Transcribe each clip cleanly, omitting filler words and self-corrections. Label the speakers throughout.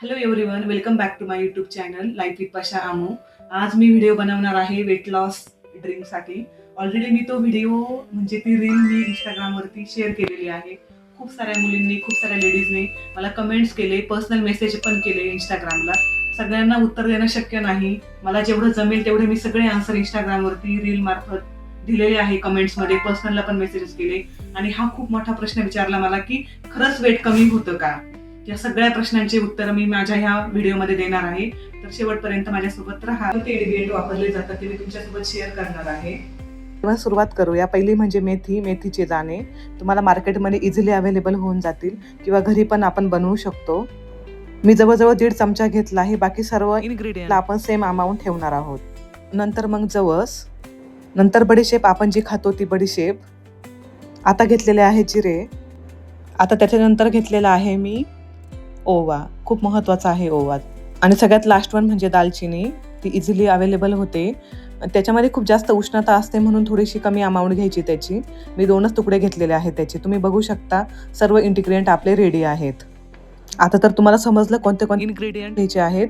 Speaker 1: Hello everyone, welcome back to my YouTube channel life with पशा आमो. आज मी व्हिडिओ बनवणार आहे वेट लॉस ड्रिंकसाठी. ऑलरेडी मी तो व्हिडिओ म्हणजे ती रील मी इंस्टाग्रामवरती शेअर केलेली आहे. खूप साऱ्या मुलींनी, खूप साऱ्या लेडीजने मला कमेंट्स केले, पर्सनल मेसेज पण केले इंस्टाग्रामला. सगळ्यांना उत्तर देणं शक्य नाही. मला जेवढं जमेल तेवढे मी सगळे आन्सर इंस्टाग्रामवरती रील मार्फत दिलेले आहे. कमेंट्समध्ये पर्सनलला पण मेसेजेस केले आणि हा खूप मोठा प्रश्न विचारला मला की खरंच वेट कमी होतं का. या सगळ्या प्रश्नांची उत्तर मी माझ्या ह्या व्हिडिओमध्ये देणार आहे. तर शेवटपर्यंत माझ्यासोबत राहा. ते इन्ग्रेडियंट वापरले जातात ते मी तुमच्यासोबत शेअर करणार आहे. तेव्हा सुरुवात करूया. पहिली म्हणजे मेथीचे दाणे. तुम्हाला मार्केटमध्ये इझिली अवेलेबल होऊन जातील किंवा घरी पण आपण बनवू शकतो. मी जवळजवळ 1.5 चमचा घेतला आहे. बाकी सर्व इन्ग्रेडियंट आपण सेम अमाऊंट ठेवणार आहोत. नंतर मग जवस, नंतर बडीशेप, आपण जी खातो ती बडीशेप. आता घेतलेले आहे जिरे. आता त्याच्यानंतर घेतलेला आहे मी ओवा. खूप महत्त्वाचा आहे ओवा. आणि सगळ्यात लास्ट वन म्हणजे दालचिनी. ती इझिली अवेलेबल होते. त्याच्यामध्ये खूप जास्त उष्णता असते म्हणून थोडीशी कमी अमाऊंट घ्यायची त्याची. मी 2च तुकडे घेतलेले आहेत त्याचे. तुम्ही बघू शकता सर्व इन्ग्रेडियंट आपले रेडी आहेत. आता तर तुम्हाला समजलं कोणते कोणते इन्ग्रेडियंट घ्यायचे आहेत.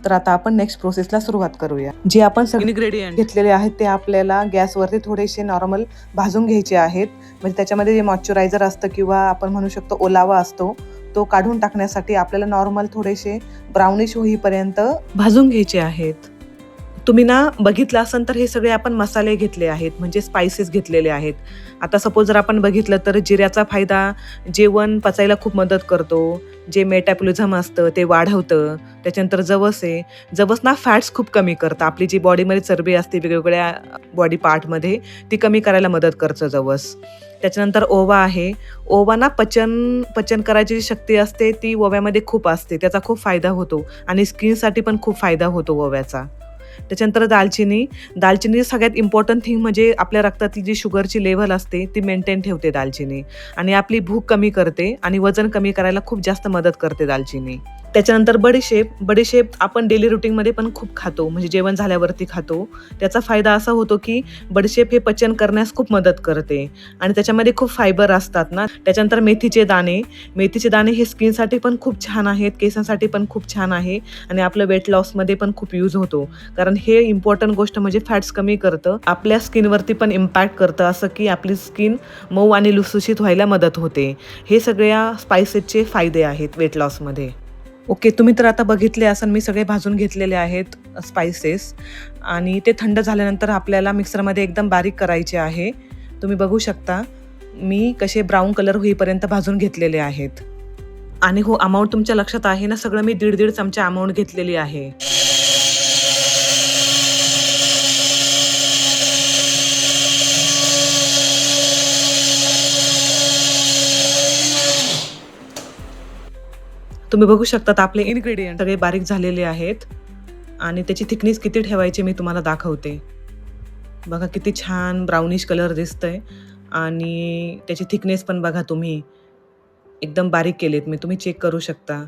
Speaker 1: तर आता आपण नेक्स्ट प्रोसेसला सुरुवात करूया. जे आपण सगळे इन्ग्रेडियंट घेतलेले आहेत ते आपल्याला गॅसवरती थोडेसे नॉर्मल भाजून घ्यायचे आहेत. म्हणजे त्याच्यामध्ये जे मॉइश्चरायझर असतं किंवा आपण म्हणू शकतो ओलावा असतो तो काढून टाकण्यासाठी आपल्याला नॉर्मल थोडेसे ब्राउनिश होईपर्यंत भाजून घ्यायचे आहेत. तुम्ही ना बघितलं असेल तर हे सगळे आपण मसाले घेतले आहेत, म्हणजे स्पायसेस घेतलेले आहेत. आता सपोज जर आपण बघितलं तर जिऱ्याचा फायदा जेवण पचायला खूप मदत करतो. जे मेटाबॉलिझम असतं ते वाढवतं. त्याच्यानंतर जवस आहे. जवस ना फॅट्स खूप कमी करतं. आपली जी बॉडीमध्ये चरबी असते वेगवेगळ्या बॉडी पार्टमध्ये ती कमी करायला मदत करतं जवस. त्याच्यानंतर ओवा आहे. ओवा ना पचन करायची जी शक्ती असते ती ओव्यामध्ये खूप असते. त्याचा खूप फायदा होतो आणि स्किनसाठी पण खूप फायदा होतो ओव्याचा. त्याच्यानंतर दालचिनी सगळ्यात इम्पॉर्टंट थिंग म्हणजे आपल्या रक्तातली जी शुगरची लेव्हल असते ती मेंटेन ठेवते दालचिनी आणि आपली भूक कमी करते आणि वजन कमी करायला खूप जास्त मदत करते दालचिनी. त्याच्यानंतर बडीशेप आपण डेली रुटीनमध्ये पण खूप खातो, म्हणजे जेवण झाल्यावरती खातो. त्याचा फायदा असा होतो की बडीशेप हे पचन करण्यास खूप मदत करते आणि त्याच्यामध्ये खूप फायबर असतात ना. त्याच्यानंतर मेथीचे दाणे हे स्किनसाठी पण खूप छान आहेत, केसांसाठी पण खूप छान आहे आणि आपलं वेट लॉसमध्ये पण खूप यूज होतो. कारण हे इम्पॉर्टंट गोष्ट म्हणजे फॅट्स कमी करतं, आपल्या स्किनवरती पण इम्पॅक्ट करतं, असं की आपली स्किन मऊ आणि लुसलुशीत व्हायला मदत होते. हे सगळ्या स्पायसेसचे फायदे आहेत वेट लॉसमध्ये. ओके, तुम्ही तर आता बघितले असेल मी सगळे भाजून घेतलेले आहेत स्पायसेस आणि ते थंड झाल्यानंतर आपल्याला मिक्सरमध्ये एकदम बारीक करायचे आहे. तुम्ही बघू शकता मी कसे ब्राऊन कलर होईपर्यंत भाजून घेतलेले आहेत. आणि हो, अमाऊंट तुमच्या लक्षात आहे ना, सगळं मी 1.5 चमचा अमाऊंट घेतलेली आहे. तुम्ही बघू शकता आपले इन्ग्रेडियंट सगळे बारीक झालेले आहेत आणि त्याची थिकनेस किती ठेवायची मी तुम्हाला दाखवते. बघा किती छान ब्राउनिश कलर दिसतंय आणि त्याची थिकनेस पण बघा तुम्ही, एकदम बारीक केलेत मी, तुम्ही चेक करू शकता.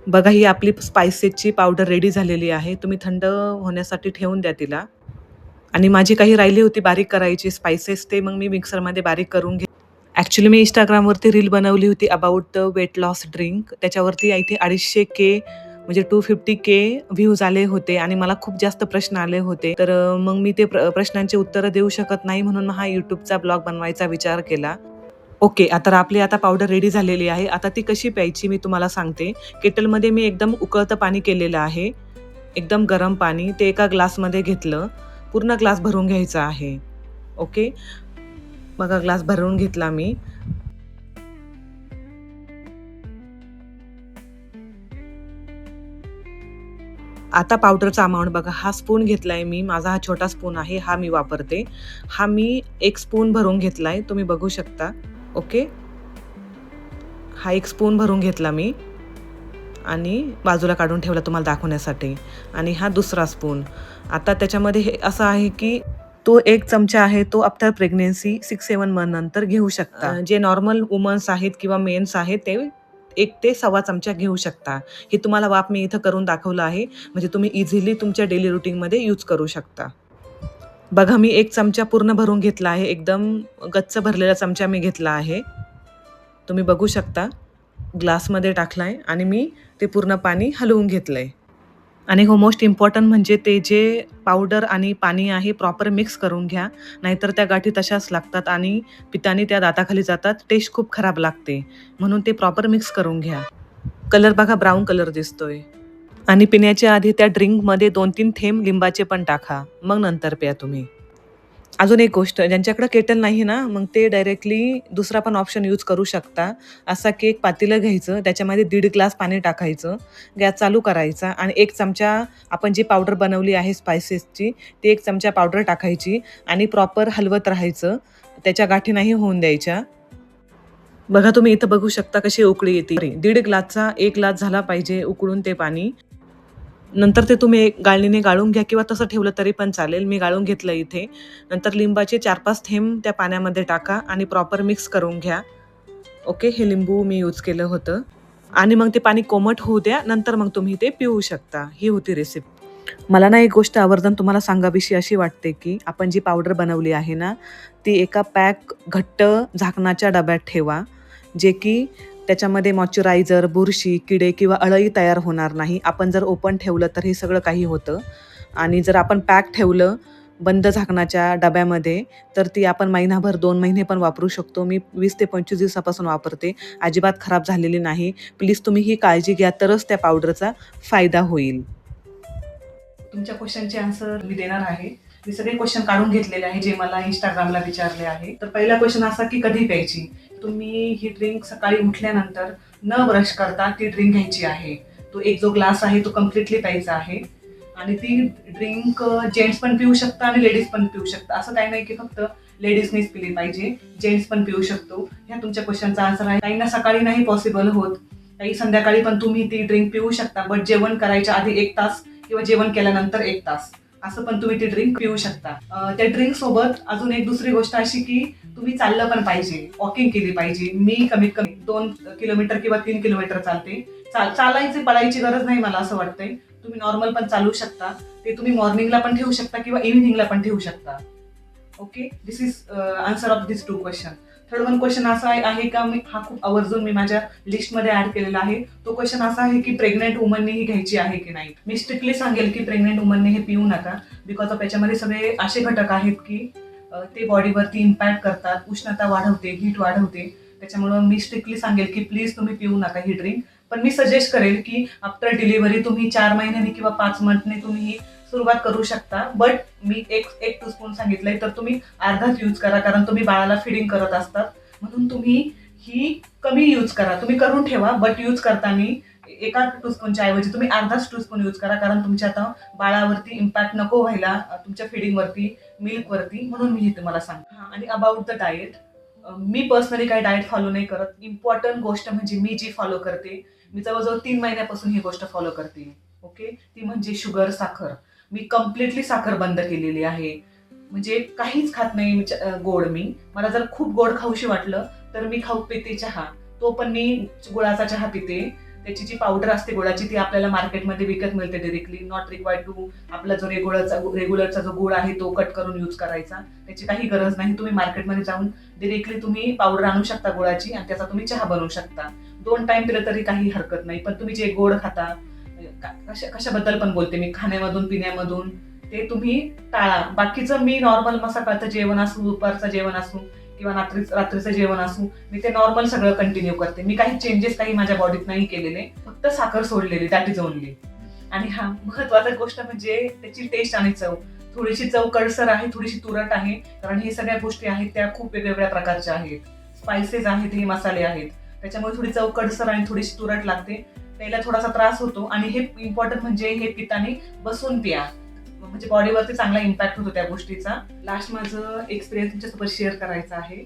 Speaker 1: बघा ही आपली स्पायसेसची पावडर रेडी झालेली आहे. तुम्ही थंड होण्यासाठी ठेवून द्या तिला. आणि माझी काही राहिली होती बारीक करायची स्पायसेस, ते मग मी मिक्सरमध्ये बारीक करून ॲक्च्युली मी इंस्टाग्रामवरती रील बनवली होती about the weight loss drink. त्याच्यावरती इथे 250K म्हणजे 250K व्ह्यूज आले होते आणि मला खूप जास्त प्रश्न आले होते. तर मग मी ते प्रश्नांची उत्तरं देऊ शकत नाही म्हणून हा यूट्यूबचा ब्लॉग बनवायचा विचार केला. ओके, आपली पावडर रेडी झालेली आहे. आता ती कशी प्यायची मी तुम्हाला सांगते. केटलमध्ये मी एकदम उकळतं पाणी केलेलं आहे. एकदम गरम पाणी ते एका ग्लासमध्ये घेतलं. पूर्ण ग्लास भरून घ्यायचा आहे. ओके, बघा ग्लास भरून घेतला मी. आता पावडरचा अमाऊंट बघा, हा स्पून घेतलाय मी, माझा हा छोटा स्पून आहे, हा मी वापरते. हा मी 1 स्पून भरून घेतलाय, तुम्ही बघू शकता. ओके, हा 1 स्पून भरून घेतला मी आणि बाजूला काढून ठेवला तुम्हाला दाखवण्यासाठी. आणि हा दुसरा स्पून. आता त्याच्यामध्ये हे असं आहे की तो 1 चमचा आहे तो आफ्टर प्रेग्नेन्सी 6-7 मंथ नंतर घेऊ शकता. जे नॉर्मल वुमन्स आहेत किंवा मेन्स आहेत ते 1 ते 1.25 चमचा घेऊ शकता. हे तुम्हाला वाप मी इथं करून दाखवलं आहे, म्हणजे तुम्ही इझिली तुमच्या डेली रुटीनमध्ये यूज करू शकता. बघा मी 1 चमचा पूर्ण भरून घेतला आहे, एकदम गच्च भरलेला चमचा मी घेतला आहे. तुम्ही बघू शकता ग्लासमध्ये टाकलाय आणि मी ते पूर्ण पाणी हलवून घेतलंय. आणि हो मोस्ट इम्पॉर्टंट म्हणजे ते जे पावडर आणि पाणी आहे प्रॉपर मिक्स करून घ्या. नाहीतर त्या गाठी तशाच लागतात आणि पितानी त्या दाताखाली जातात. टेस्ट खूप खराब लागते. म्हणून ते प्रॉपर मिक्स करून घ्या. कलर बघा ब्राऊन कलर दिसतोय. आणि पिण्याच्या आधी त्या ड्रिंकमध्ये 2-3 थेंब लिंबाचे पण टाका. मग नंतर प्या तुम्ही. अजून एक गोष्ट, ज्यांच्याकडे केटल नाही ना, मग ते डायरेक्टली दुसरा पण ऑप्शन यूज करू शकता. असा की एक पातेलं घ्यायचं, त्याच्यामध्ये 1.5 ग्लास पाणी टाकायचं, गॅस चालू करायचा आणि 1 चमचा आपण जी पावडर बनवली आहे स्पाइसेसची, ती 1 चमचा पावडर टाकायची आणि प्रॉपर हलवत राहायचं. त्याच्या गाठी नाही होऊन द्यायच्या. बघा तुम्ही इथं बघू शकता कशी उकळी येते. 1.5 ग्लासचा 1 ग्लास झाला पाहिजे उकळून ते पाणी. नंतर ते तुम्ही गाळणीने गाळून घ्या किंवा तसं ठेवलं तरी पण चालेल. मी गाळून घेतलं इथे. नंतर लिंबाचे 4-5 थेंब त्या पाण्यामध्ये टाका आणि प्रॉपर मिक्स करून घ्या. ओके, हे लिंबू मी यूज केलं होतं. आणि मग ते पाणी कोमट होऊ द्या. नंतर मग तुम्ही ते पिऊ शकता. ही होती रेसिपी. मला ना एक गोष्ट आवर्जून तुम्हाला सांगावीशी अशी वाटते, की आपण जी पावडर बनवली आहे ना, ती एका पॅक घट्ट झाकणाच्या डब्यात ठेवा. जे की त्याच्यामध्ये मॉइश्चरायझर, बुरशी, किडे किंवा अळई तयार होणार नाही. आपण जर ओपन ठेवलं तर हे सगळं काही होतं. आणि जर आपण पॅक ठेवलं बंद झाकणाच्या डब्यामध्ये, तर ती आपण महिनाभर 2 महिने पण वापरू शकतो. मी 20 ते 25 दिवसापासून वापरते. अजिबात खराब झालेली नाही. प्लीज तुम्ही ही काळजी घ्या, तरच त्या पावडरचा फायदा होईल. तुमच्या क्वेश्चनचे आन्सर मी देणार आहे. मी सगळे क्वेश्चन काढून घेतलेले आहे जे मला इंस्टाग्रामला विचारले आहे. तर पहिला क्वेश्चन असा की कधी प्यायची? तुम्ही ही ड्रिंक सकाळी उठल्यानंतर न ब्रश करता ती ड्रिंक घ्यायची आहे. तो एक जो ग्लास आहे तो कम्प्लिटली प्यायचा आहे. आणि ती ड्रिंक जेंट्स पण पिऊ शकता आणि लेडीज पण पिऊ शकता. असं काही नाही की फक्त लेडीजनीच पिली पाहिजे, जेंट्स पण पिऊ शकतो. ह्या तुमच्या क्वेश्चनचा आन्सर आहे. काहींना सकाळी नाही पॉसिबल होत, काही संध्याकाळी पण तुम्ही ती ड्रिंक पिऊ शकता. बट जेवण करायच्या आधी 1 तास किंवा जेवण केल्यानंतर 1 तास असं पण तुम्ही ती ड्रिंक पिऊ शकता. त्या ड्रिंक सोबत अजून एक दुसरी गोष्ट अशी की तुम्ही चाललं पण पाहिजे, वॉकिंग केली पाहिजे. मी कमीत कमी 2 किलोमीटर किंवा 3 किलोमीटर चालते. चालायची पळायची गरज नाही मला असं वाटतंय. तुम्ही नॉर्मल पण चालू शकता. ते तुम्ही मॉर्निंगला पण ठेवू शकता किंवा इव्हिनिंगला पण ठेवू शकता. Okay, this is answer of this 2 question. Third one question असा आहे का, हा खूप आवर्जून मी माझ्या लिस्टमध्ये ऍड केलेला आहे. तो क्वेश्चन असा आहे की प्रेग्नेंट वुमनने ही घ्यायची आहे की नाही. मी स्ट्रिक्टली सांगेल की प्रेग्नेंट वुमनने हे पिऊ नका. बिकॉज ऑफ याच्यामध्ये सगळे असे घटक आहेत की ते बॉडीवरती इम्पॅक्ट करतात, उष्णता वाढवते, हीट वाढवते. त्याच्यामुळं मी स्ट्रिक्टली सांगेल की प्लीज तुम्ही पिऊ नका ही ड्रिंक. पण मी सजेस्ट करेल की आफ्टर डिलिव्हरी तुम्ही 4 महिन्यांनी किंवा 5 मंथने तुम्ही ही सुरुवात करू शकता. बट मी एक टीस्पून सांगितलंय, तर तुम्ही अर्धाच यूज करा, कारण तुम्ही बाळाला फिडिंग करत असतात. म्हणून तुम्ही ही कमी यूज करा. तुम्ही करून ठेवा, बट यूज करताना 1 टीस्पूनच्या ऐवजी तुम्ही अर्धाच टीस्पून यूज करा, कारण तुमच्या आता बाळावरती इम्पॅक्ट नको व्हायला तुमच्या फिडिंगवरती, मिल्कवरती. म्हणून मी हे तुम्हाला सांगते. आणि about the diet, me personally काही डाएट फॉलो नाही करत. इम्पॉर्टंट गोष्ट म्हणजे मी जी फॉलो करते, मी जवळजवळ 3 महिन्यापासून ही गोष्ट फॉलो करते. ओके, ती म्हणजे शुगर, साखर. मी कम्प्लिटली साखर बंद केलेली आहे. म्हणजे काहीच खात नाही गोड. मला जर खूप गोड खाऊशी वाटलं तर मी पिते चहा. तो पण मी गुळाचा चहा पिते. त्याची जी पावडर असते गुळाची ती आपल्याला मार्केटमध्ये विकत मिळते डायरेक्टली. नॉट रिक्वायर्ड टू आपला जो रेग्युलरचा जो गुळ आहे तो कट करून यूज करायचा. त्याची काही गरज नाही. तुम्ही मार्केटमध्ये जाऊन डायरेक्टली तुम्ही पावडर आणू शकता गुळाची आणि त्याचा तुम्ही चहा बनवू शकता. 2 टाइम पिलं तरी काही हरकत नाही. पण तुम्ही जे गोड खाता, कशाबद्दल पण बोलते मी, खाण्यामधून पिण्यामधून, ते तुम्ही टाळा. बाकीचं मी नॉर्मल सकाळचं जेवण असू, दुपारचं जेवण असू किंवा रात्रीचं जेवण असू, मी ते नॉर्मल सगळं कंटिन्यू करते. मी काही चेंजेस काही माझ्या बॉडीत नाही केलेले, फक्त साखर सोडलेली, दॅट इज ओनली. आणि हा महत्वाची गोष्ट म्हणजे त्याची टेस्ट आणि चव. थोडीशी चव कडसर आहे, थोडीशी तुरट आहे, कारण हे सगळ्या गोष्टी आहेत त्या खूप वेगवेगळ्या प्रकारच्या आहेत. स्पायसेस आहेत, हे मसाले आहेत, त्याच्यामुळे थोडी चव कडसर आणि थोडीशी तुरट लागते. त्याला थोडासा त्रास होतो. आणि हे इम्पॉर्टंट म्हणजे हे पितानी बसून पिया, म्हणजे बॉडीवरती चांगला इम्पॅक्ट होतो त्या गोष्टीचा. लास्ट माझं एक्सपिरियन्स तुमच्यासोबत शेअर करायचं आहे.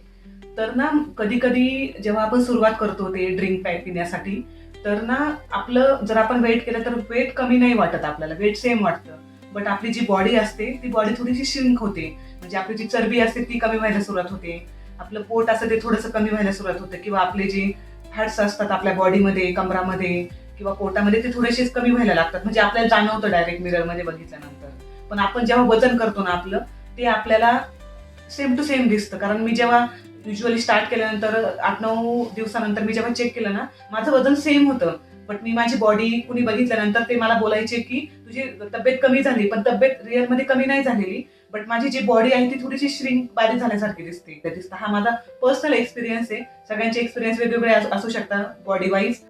Speaker 1: तर ना कधी कधी जेव्हा आपण सुरुवात करतो ते ड्रिंक पिण्यासाठी, तर ना आपलं जर आपण वेट केलं तर वेट कमी नाही वाटत, आपल्याला वेट सेम वाटतं. बट आपली जी बॉडी असते ती बॉडी थोडीशी श्रिंक होते. म्हणजे आपली जी चरबी असते ती कमी व्हायला सुरुवात होते. आपलं पोट असतं ते थोडंसं कमी व्हायला सुरुवात होते. किंवा आपले जे फॅट्स असतात आपल्या बॉडीमध्ये, कमरामध्ये किंवा पोटामध्ये, ते थोडेसेच कमी व्हायला लागतात. म्हणजे आपल्याला जाणवतं डायरेक्ट मिररमध्ये बघितल्यानंतर. पण आपण जेव्हा वजन करतो ना आपलं, ते आपल्याला सेम टू सेम दिसतं. कारण मी जेव्हा युजली स्टार्ट केल्यानंतर 8-9 दिवसानंतर मी जेव्हा चेक केलं ना, माझं वजन सेम होतं. बट मी माझी बॉडी कुणी बघितल्यानंतर ते मला बोलायचे की तुझी तब्येत कमी झाली, पण तब्येत रिअल मध्ये कमी नाही झालेली, बट माझी जी बॉडी आहे ती थोडीशी श्रिंक बारीक झाल्यासारखी दिसते. हा माझा पर्सनल एक्सपिरियन्स आहे. सगळ्यांचे एक्सपिरियन्स वेगवेगळे असू शकतात बॉडी वाईज.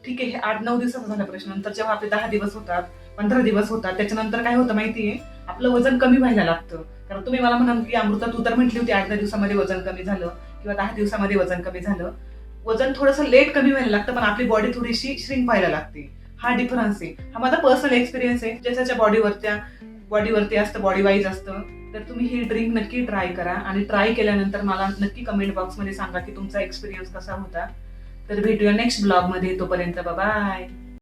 Speaker 1: ठीक आहे, 8-9 दिवसाचा झाला प्रश्न. नंतर जेव्हा आपले 10 दिवस होतात, 15 दिवस होतात, त्याच्यानंतर काय होतं माहितीये, आपलं वजन कमी व्हायला लागतं. कारण तुम्ही मला म्हणाल की अमृता तू तर म्हटली होती 8-10 दिवसामध्ये वजन कमी झालं किंवा 10 दिवसामध्ये वजन कमी झालं. वजन थोडंसं लेट कमी व्हायला लागतं, पण आपली बॉडी थोडीशी श्रिंक व्हायला लागते. हा डिफरन्स आहे. हा माझा पर्सनल एक्सपिरियन्स आहे. ज्याच्या बॉडीवरती असतं, बॉडी वाईज असतं. तर तुम्ही ही ड्रिंक नक्की ट्राय करा आणि ट्राय केल्यानंतर मला नक्की कमेंट बॉक्समध्ये सांगा की तुमचा एक्सपिरियन्स कसा होता. तर भेटूया नेक्स्ट ब्लॉग मध्ये. तोपर्यंत बाय.